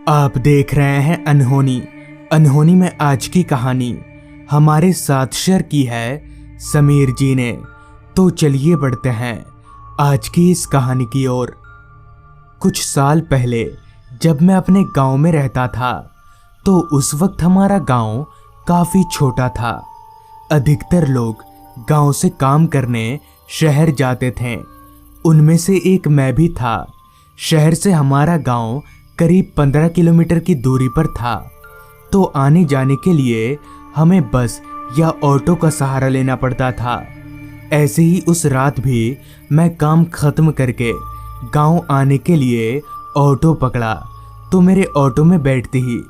आप देख रहे हैं अनहोनी। अनहोनी में आज की कहानी हमारे साथ शेयर की है समीर जी ने। तो चलिए बढ़ते हैं आज की इस कहानी की ओर। कुछ साल पहले जब मैं अपने गांव में रहता था तो उस वक्त हमारा गांव काफी छोटा था। अधिकतर लोग गांव से काम करने शहर जाते थे। उनमें से एक मैं भी था। शहर से हमारा गांव करीब 15 किलोमीटर की दूरी पर था, तो आने जाने के लिए हमें बस या ऑटो का सहारा लेना पड़ता था। ऐसे ही उस रात भी मैं काम खत्म करके गांव आने के लिए ऑटो पकड़ा, तो मेरे ऑटो में बैठते ही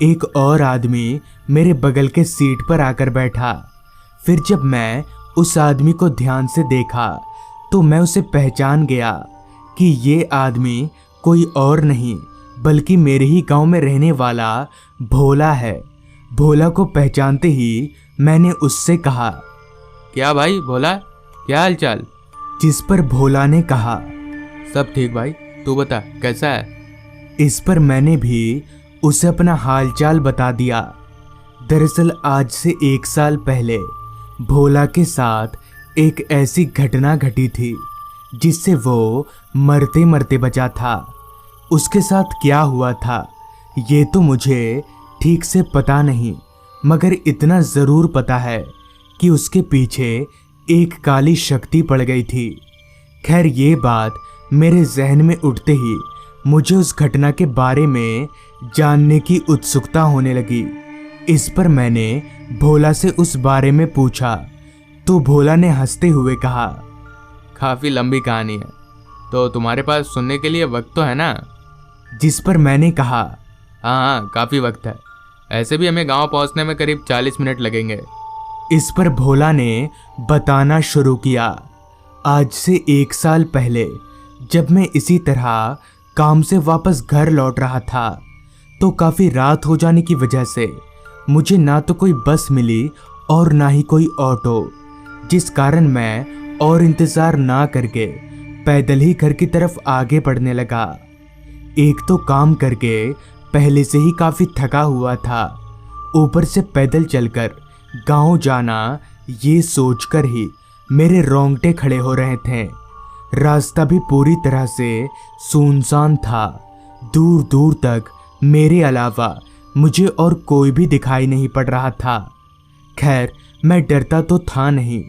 एक और आदमी मेरे बगल के सीट पर आकर बैठा। फिर जब मैं उस आदमी को ध्यान से देखा तो मैं उसे पहचान गया कि ये आदमी कोई और नहीं बल्कि मेरे ही गांव में रहने वाला भोला है। भोला को पहचानते ही मैंने उससे कहा, क्या भाई भोला, क्या हाल चाल? जिस पर भोला ने कहा, सब ठीक भाई, तू बता कैसा है? इस पर मैंने भी उसे अपना हालचाल बता दिया। दरअसल आज से 1 साल पहले भोला के साथ एक ऐसी घटना घटी थी जिससे वो मरते मरते बचा था। उसके साथ क्या हुआ था ये तो मुझे ठीक से पता नहीं, मगर इतना ज़रूर पता है कि उसके पीछे एक काली शक्ति पड़ गई थी। खैर ये बात मेरे जहन में उठते ही मुझे उस घटना के बारे में जानने की उत्सुकता होने लगी। इस पर मैंने भोला से उस बारे में पूछा तो भोला ने हंसते हुए कहा, काफ़ी लंबी कहानी है, तो तुम्हारे पास सुनने के लिए वक्त तो है ना? जिस पर मैंने कहा, हाँ काफ़ी वक्त है, ऐसे भी हमें गांव पहुंचने में करीब 40 मिनट लगेंगे। इस पर भोला ने बताना शुरू किया। आज से 1 साल पहले जब मैं इसी तरह काम से वापस घर लौट रहा था तो काफ़ी रात हो जाने की वजह से मुझे ना तो कोई बस मिली और ना ही कोई ऑटो, जिस कारण मैं और इंतज़ार ना करके पैदल ही घर की तरफ आगे बढ़ने लगा। एक तो काम करके पहले से ही काफ़ी थका हुआ था, ऊपर से पैदल चलकर गांव जाना ये सोचकर ही मेरे रोंगटे खड़े हो रहे थे। रास्ता भी पूरी तरह से सुनसान था। दूर दूर तक मेरे अलावा मुझे और कोई भी दिखाई नहीं पड़ रहा था। खैर मैं डरता तो था नहीं,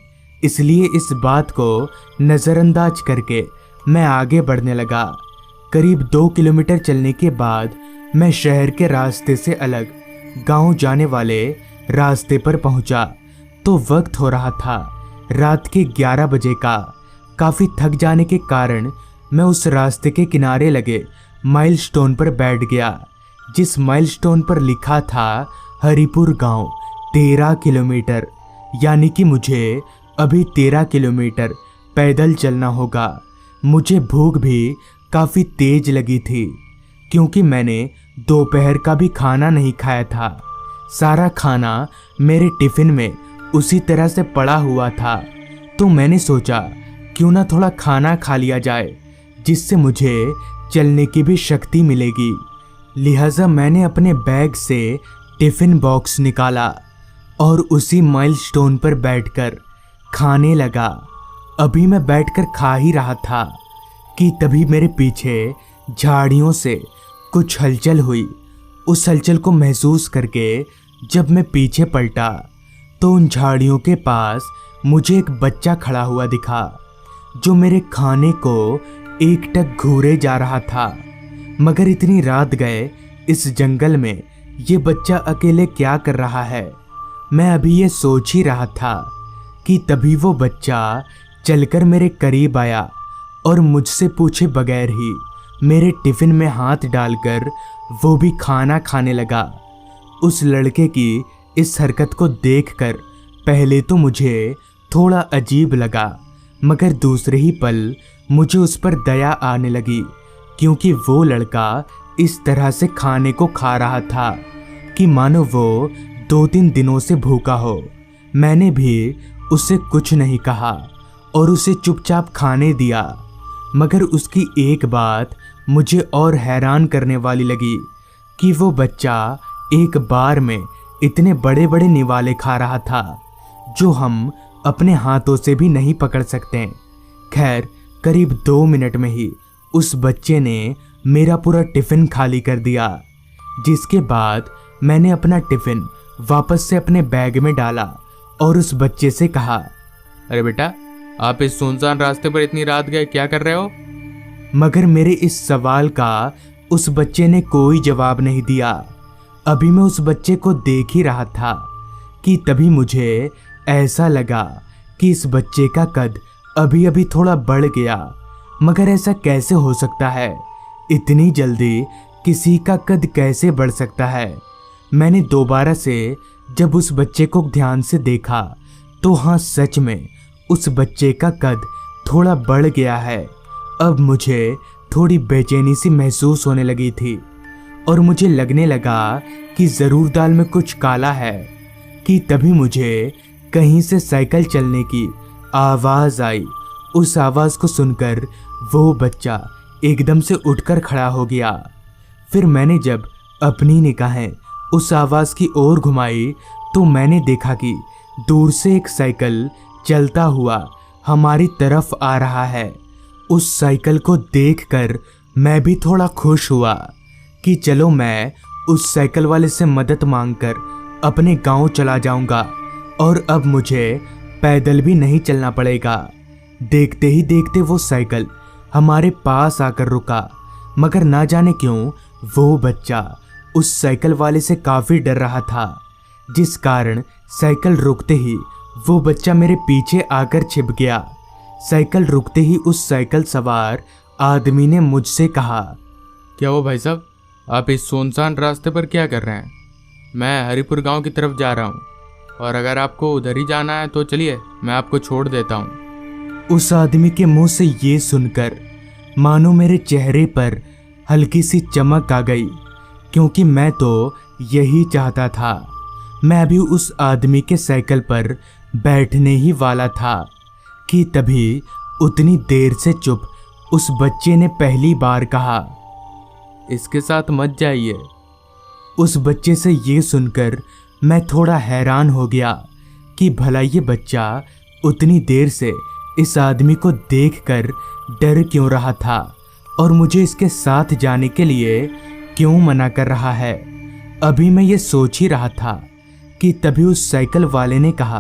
इसलिए इस बात को नज़रअंदाज करके मैं आगे बढ़ने लगा। करीब 2 किलोमीटर चलने के बाद मैं शहर के रास्ते से अलग गांव जाने वाले रास्ते पर पहुंचा तो वक्त हो रहा था रात के 11 बजे का। काफ़ी थक जाने के कारण मैं उस रास्ते के किनारे लगे माइलस्टोन पर बैठ गया, जिस माइलस्टोन पर लिखा था हरिपुर गांव 13 किलोमीटर, यानी कि मुझे अभी 13 किलोमीटर पैदल चलना होगा। मुझे भूख भी काफ़ी तेज लगी थी क्योंकि मैंने दोपहर का भी खाना नहीं खाया था। सारा खाना मेरे टिफ़िन में उसी तरह से पड़ा हुआ था, तो मैंने सोचा क्यों ना थोड़ा खाना खा लिया जाए जिससे मुझे चलने की भी शक्ति मिलेगी। लिहाजा मैंने अपने बैग से टिफ़िन बॉक्स निकाला और उसी माइलस्टोन पर बैठकर खाने लगा। अभी मैं बैठकर खा ही रहा था कि तभी मेरे पीछे झाड़ियों से कुछ हलचल हुई। उस हलचल को महसूस करके जब मैं पीछे पलटा तो उन झाड़ियों के पास मुझे एक बच्चा खड़ा हुआ दिखा जो मेरे खाने को एकटक घूरे जा रहा था। मगर इतनी रात गए इस जंगल में ये बच्चा अकेले क्या कर रहा है, मैं अभी ये सोच ही रहा था कि तभी वो बच्चा चलकर मेरे करीब आया और मुझसे पूछे बगैर ही मेरे टिफ़िन में हाथ डालकर वो भी खाना खाने लगा। उस लड़के की इस हरकत को देखकर पहले तो मुझे थोड़ा अजीब लगा, मगर दूसरे ही पल मुझे उस पर दया आने लगी क्योंकि वो लड़का इस तरह से खाने को खा रहा था कि मानो वो 2-3 दिनों से भूखा हो। मैंने भी उसे कुछ नहीं कहा और उसे चुपचाप खाने दिया, मगर उसकी एक बात मुझे और हैरान करने वाली लगी। कि वो बच्चा एक बार में इतने बड़े बड़े निवाले खा रहा था जो हम अपने हाथों से भी नहीं पकड़ सकते। खैर, करीब 2 मिनट में ही उस बच्चे ने मेरा पूरा टिफिन खाली कर दिया, जिसके बाद मैंने अपना टिफिन वापस से अपने बैग में डाला और उस बच्चे से कहा, अरे बेटा, आप इस सुनसान रास्ते पर इतनी रात गए क्या कर रहे हो? मगर मेरे इस सवाल का उस बच्चे ने कोई जवाब नहीं दिया। अभी मैं उस बच्चे को देख ही रहा था कि तभी मुझे ऐसा लगा कि इस बच्चे का कद अभी अभी थोड़ा बढ़ गया। मगर ऐसा कैसे हो सकता है? इतनी जल्दी किसी का कद कैसे बढ़ सकता है? मैंने दोबारा से जब उस बच्चे को ध्यान से देखा तो हाँ, सच में उस बच्चे का कद थोड़ा बढ़ गया है। अब मुझे थोड़ी बेचैनी सी महसूस होने लगी थी और मुझे लगने लगा कि ज़रूर दाल में कुछ काला है कि तभी मुझे कहीं से साइकिल चलने की आवाज़ आई। उस आवाज़ को सुनकर वो बच्चा एकदम से उठकर खड़ा हो गया। फिर मैंने जब अपनी निगाहें उस आवाज़ की ओर घुमाई तो मैंने देखा कि दूर से एक साइकिल चलता हुआ हमारी तरफ आ रहा है। उस साइकिल को देखकर मैं भी थोड़ा खुश हुआ कि चलो मैं उस साइकिल वाले से मदद मांगकर अपने गांव चला जाऊंगा और अब मुझे पैदल भी नहीं चलना पड़ेगा। देखते ही देखते वो साइकिल हमारे पास आकर रुका, मगर ना जाने क्यों वो बच्चा उस साइकिल वाले से काफ़ी डर रहा था, जिस कारण साइकिल रुकते ही वो बच्चा मेरे पीछे आकर छिप गया। साइकिल रुकते ही उस साइकिल सवार आदमी ने मुझसे कहा, क्या वो भाई साहब, आप इस सुनसान रास्ते पर क्या कर रहे हैं? मैं हरिपुर गांव की तरफ जा रहा हूं और अगर आपको उधर ही जाना है तो चलिए, मैं आपको छोड़ देता हूं। उस आदमी के मुंह से ये सुनकर मानो मेरे चेहरे पर हल्की सी चमक आ गई, क्योंकि मैं तो यही चाहता था। मैं अभी उस आदमी के साइकिल पर बैठने ही वाला था कि तभी उतनी देर से चुप उस बच्चे ने पहली बार कहा, इसके साथ मत जाइए। उस बच्चे से ये सुनकर मैं थोड़ा हैरान हो गया कि भला ये बच्चा उतनी देर से इस आदमी को देखकर डर क्यों रहा था और मुझे इसके साथ जाने के लिए क्यों मना कर रहा है। अभी मैं ये सोच ही रहा था कि तभी उस साइकिल वाले ने कहा,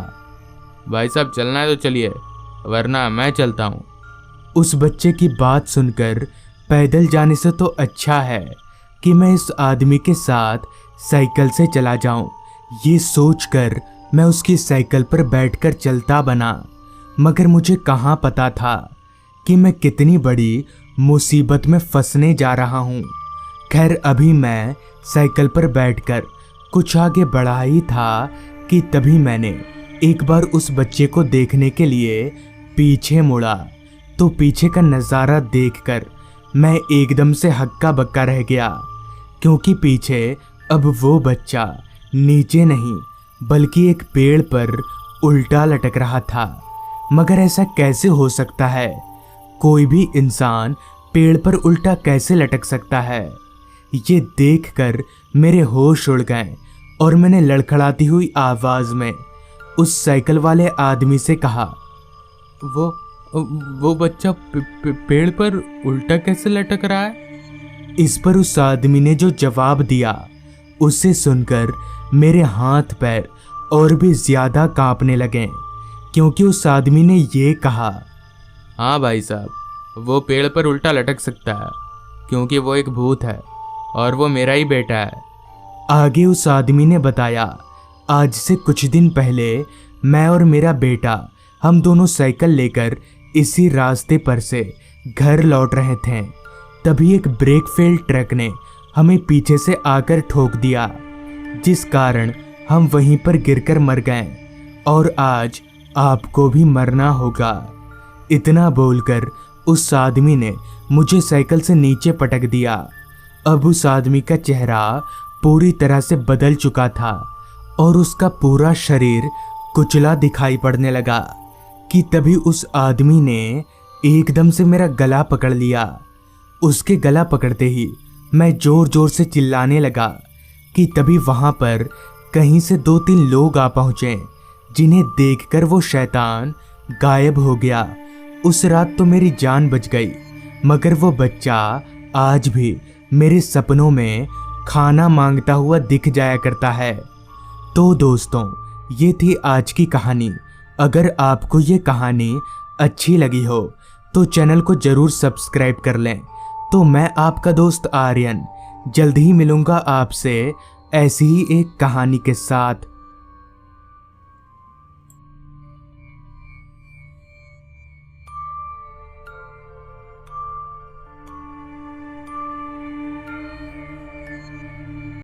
भाई साहब, चलना है तो चलिए, वरना मैं चलता हूँ। उस बच्चे की बात सुनकर पैदल जाने से तो अच्छा है कि मैं इस आदमी के साथ साइकिल से चला जाऊं। ये सोचकर मैं उसकी साइकिल पर बैठकर चलता बना, मगर मुझे कहाँ पता था कि मैं कितनी बड़ी मुसीबत में फंसने जा रहा हूँ। खैर, अभी मैं साइकिल पर बैठकर कुछ आगे बढ़ा ही था कि तभी मैंने एक बार उस बच्चे को देखने के लिए पीछे मुड़ा तो पीछे का नज़ारा देखकर मैं एकदम से हक्का बक्का रह गया, क्योंकि पीछे अब वो बच्चा नीचे नहीं बल्कि एक पेड़ पर उल्टा लटक रहा था। मगर ऐसा कैसे हो सकता है? कोई भी इंसान पेड़ पर उल्टा कैसे लटक सकता है? ये देखकर मेरे होश उड़ गए और मैंने लड़खड़ाती हुई आवाज़ में उस साइकिल वाले आदमी से कहा, वो बच्चा पेड़ पर उल्टा कैसे लटक रहा है? इस पर उस आदमी ने जो जवाब दिया उसे सुनकर मेरे हाथ पैर और भी ज़्यादा कांपने लगे, क्योंकि उस आदमी ने ये कहा, हाँ भाई साहब, वो पेड़ पर उल्टा लटक सकता है क्योंकि वो एक भूत है और वो मेरा ही बेटा है। आगे उस आदमी ने बताया, आज से कुछ दिन पहले मैं और मेरा बेटा हम दोनों साइकिल लेकर इसी रास्ते पर से घर लौट रहे थे। तभी एक ब्रेक फेल ट्रक ने हमें पीछे से आकर ठोक दिया, जिस कारण हम वहीं पर गिरकर मर गए और आज आपको भी मरना होगा। इतना बोलकर उस आदमी ने मुझे साइकिल से नीचे पटक दिया। अब उस आदमी का चेहरा पूरी तरह से बदल चुका था और उसका पूरा शरीर कुचला दिखाई पड़ने लगा कि तभी उस आदमी ने एकदम से मेरा गला पकड़ लिया। उसके गला पकड़ते ही मैं जोर जोर से चिल्लाने लगा कि तभी वहां पर कहीं से 2-3 लोग आ पहुंचे, जिन्हें देखकर वो शैतान गायब हो गया। उस रात तो मेरी जान बच गई, मगर वो बच्चा आज भी मेरे सपनों में खाना मांगता हुआ दिख जाया करता है। तो दोस्तों, ये थी आज की कहानी। अगर आपको ये कहानी अच्छी लगी हो तो चैनल को ज़रूर सब्सक्राइब कर लें। तो मैं आपका दोस्त आर्यन जल्द ही मिलूँगा आपसे ऐसी ही एक कहानी के साथ।